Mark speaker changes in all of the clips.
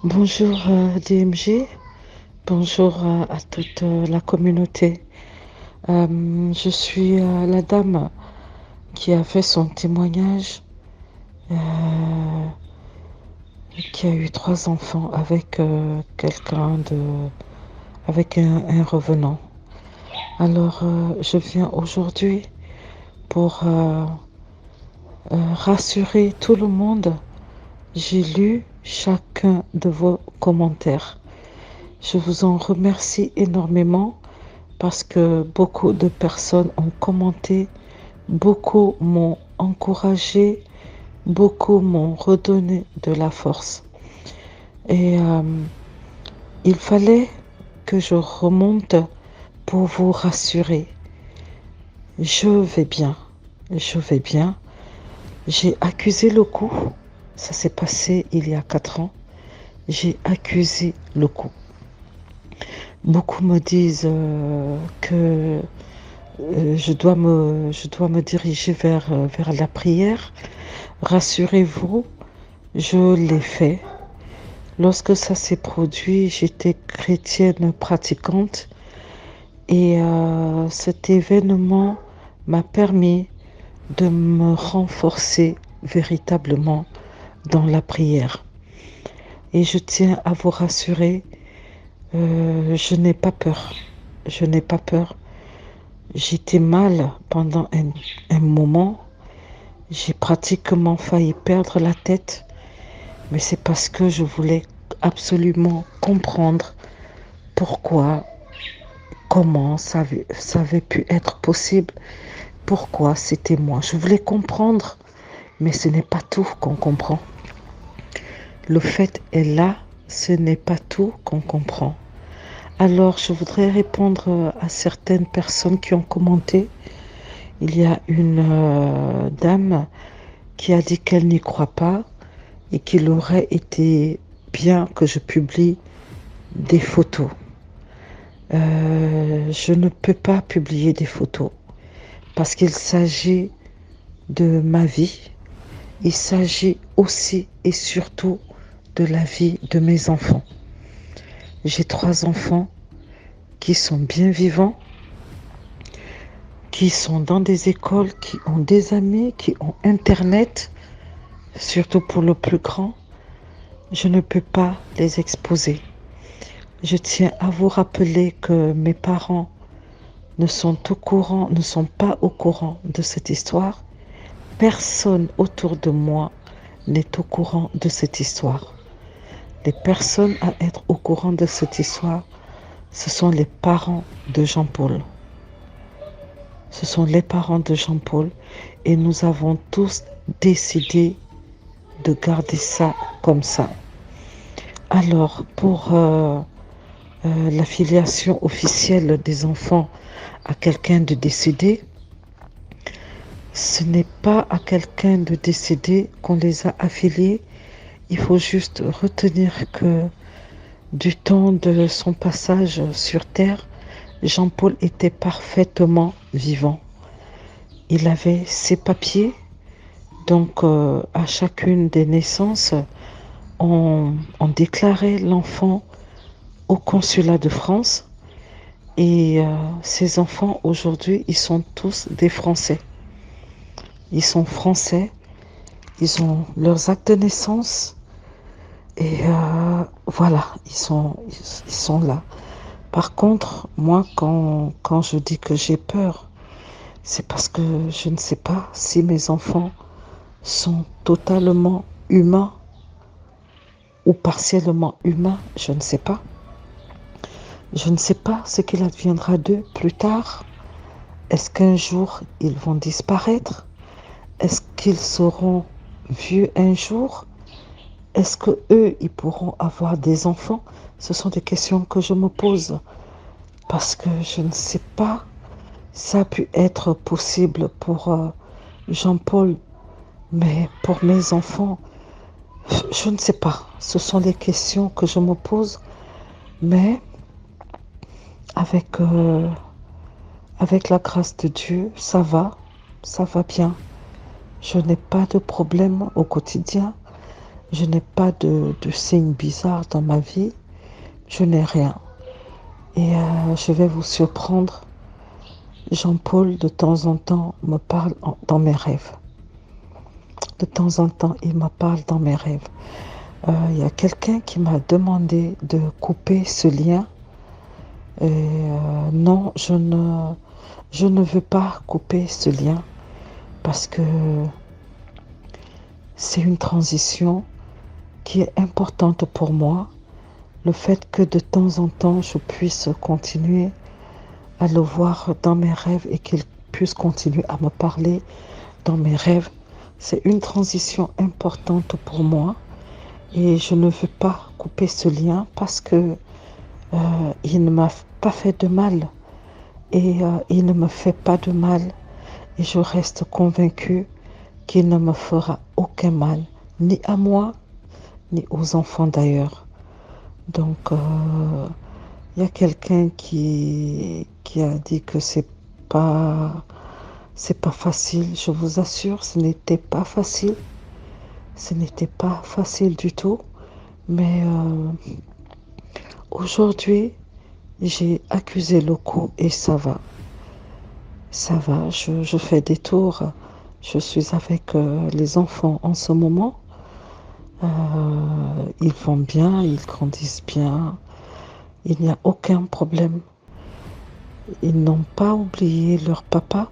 Speaker 1: Bonjour DMG, bonjour à toute la communauté. Je suis la dame qui a fait son témoignage, euh, qui a eu trois enfants avec avec un revenant. Alors, je viens aujourd'hui pour rassurer tout le monde. J'ai lu chacun de vos commentaires. Je vous en remercie énormément parce que beaucoup de personnes ont commenté, beaucoup m'ont encouragé, beaucoup m'ont redonné de la force. Et il fallait que je remonte pour vous rassurer. Je vais bien, je vais bien. J'ai accusé le coup. Ça s'est passé il y a 4 ans. J'ai accusé le coup. Beaucoup me disent que je dois me diriger vers la prière. Rassurez-vous, je l'ai fait. Lorsque ça s'est produit, j'étais chrétienne pratiquante et cet événement m'a permis de me renforcer véritablement dans la prière. Et je tiens à vous rassurer, je n'ai pas peur. Je n'ai pas peur. J'étais mal pendant un moment. J'ai pratiquement failli perdre la tête, mais c'est parce que je voulais absolument comprendre pourquoi, comment ça avait pu être possible, pourquoi c'était moi. Je voulais comprendre, mais ce n'est pas tout qu'on comprend. Le fait est là, ce n'est pas tout qu'on comprend. Alors, je voudrais répondre à certaines personnes qui ont commenté. Il y a une dame qui a dit qu'elle n'y croit pas et qu'il aurait été bien que je publie des photos. Je ne peux pas publier des photos parce qu'il s'agit de ma vie. Il s'agit aussi et surtout de la vie de mes enfants. J'ai trois enfants qui sont bien vivants, qui sont dans des écoles, qui ont des amis, qui ont Internet, surtout pour le plus grand. Je ne peux pas les exposer. Je tiens à vous rappeler que mes parents ne sont pas au courant de cette histoire. Personne autour de moi n'est au courant de cette histoire. Les personnes à être au courant de cette histoire, ce sont les parents de Jean-Paul. Ce sont les parents de Jean-Paul et nous avons tous décidé de garder ça comme ça. Alors, pour la filiation officielle des enfants à quelqu'un de décédé, ce n'est pas à quelqu'un de décédé qu'on les a affiliés. Il faut juste retenir que du temps de son passage sur Terre, Jean-Paul était parfaitement vivant. Il avait ses papiers, donc à chacune des naissances, on déclarait l'enfant au consulat de France et ces enfants aujourd'hui, ils sont tous des Français. Ils sont français, ils ont leurs actes de naissance et voilà, ils sont là. Par contre, moi, quand je dis que j'ai peur, c'est parce que je ne sais pas si mes enfants sont totalement humains ou partiellement humains, je ne sais pas. Je ne sais pas ce qu'il adviendra d'eux plus tard. Est-ce qu'un jour ils vont disparaître? Est-ce qu'ils seront vieux un jour? Est-ce que eux, ils pourront avoir des enfants? Ce sont des questions que je me pose parce que je ne sais pas. Ça a pu être possible pour Jean-Paul, mais pour mes enfants, je ne sais pas. Ce sont des questions que je me pose, mais avec, euh, avec la grâce de Dieu, ça va bien. Je n'ai pas de problème au quotidien. Je n'ai pas de signes bizarres dans ma vie. Je n'ai rien. Et je vais vous surprendre. Jean-Paul, de temps en temps, me parle dans mes rêves. De temps en temps, il me parle dans mes rêves. Il y a quelqu'un qui m'a demandé de couper ce lien. Et non, je ne veux pas couper ce lien parce que c'est une transition qui est importante pour moi. Le fait que de temps en temps, je puisse continuer à le voir dans mes rêves et qu'il puisse continuer à me parler dans mes rêves, c'est une transition importante pour moi et je ne veux pas couper ce lien parce que il ne m'a pas fait de mal et il ne me fait pas de mal et je reste convaincue qu'il ne me fera aucun mal, ni à moi, ni aux enfants d'ailleurs. Donc, il y a quelqu'un qui a dit que c'est pas facile. Je vous assure, ce n'était pas facile. Ce n'était pas facile du tout. Mais aujourd'hui, j'ai accusé le coup et ça va. Ça va, je fais des tours. Je suis avec les enfants en ce moment. Ils vont bien, ils grandissent bien. Il n'y a aucun problème. Ils n'ont pas oublié leur papa.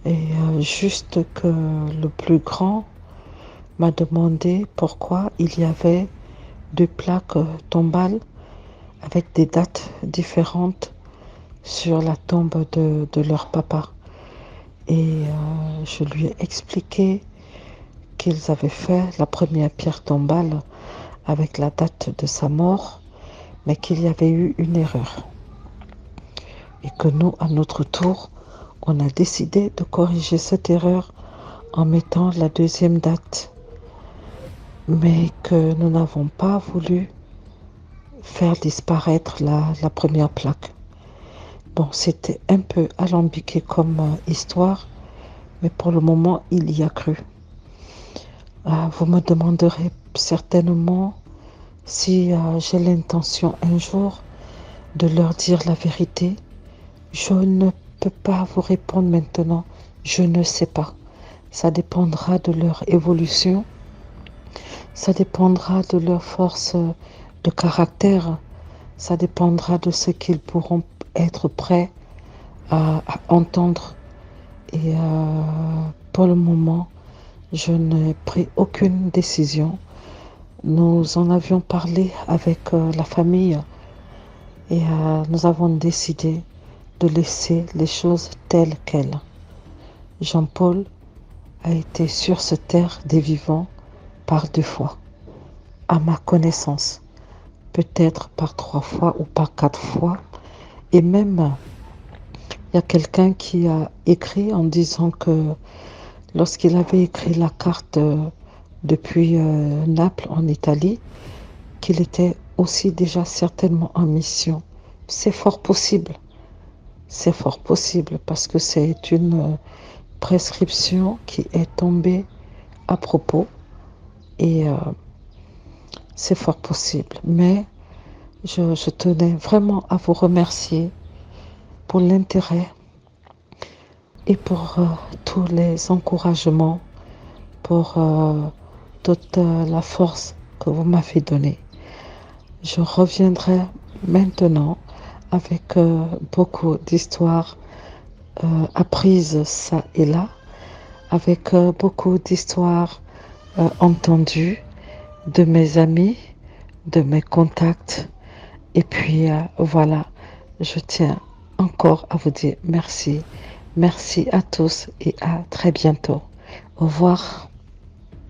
Speaker 1: Et juste que le plus grand m'a demandé pourquoi il y avait deux plaques tombales avec des dates différentes sur la tombe de leur papa. Et je lui ai expliqué qu'ils avaient fait la première pierre tombale avec la date de sa mort, mais qu'il y avait eu une erreur. Et que nous, à notre tour, on a décidé de corriger cette erreur en mettant la deuxième date, mais que nous n'avons pas voulu faire disparaître la première plaque. Bon, c'était un peu alambiqué comme histoire, mais pour le moment, il y a cru. Vous me demanderez certainement si j'ai l'intention un jour de leur dire la vérité. Je ne peux pas vous répondre maintenant. Je ne sais pas. Ça dépendra de leur évolution. Ça dépendra de leur force de caractère. Ça dépendra de ce qu'ils pourront être prêts à entendre. Et pour le moment, je n'ai pris aucune décision. Nous en avions parlé avec la famille et nous avons décidé de laisser les choses telles quelles. Jean-Paul a été sur cette terre des vivants par 2 fois, à ma connaissance, peut-être par 3 fois ou par 4 fois. Et même, il y a quelqu'un qui a écrit en disant que lorsqu'il avait écrit la carte depuis Naples en Italie, qu'il était aussi déjà certainement en mission. C'est fort possible. C'est fort possible parce que c'est une prescription qui est tombée à propos et c'est fort possible. Mais je tenais vraiment à vous remercier pour l'intérêt et pour tous les encouragements, pour toute la force que vous m'avez donnée. Je reviendrai maintenant avec beaucoup d'histoires apprises ça et là, avec beaucoup d'histoires entendues de mes amis, de mes contacts. Et puis voilà, je tiens encore à vous dire merci. Merci à tous et à très bientôt. Au revoir.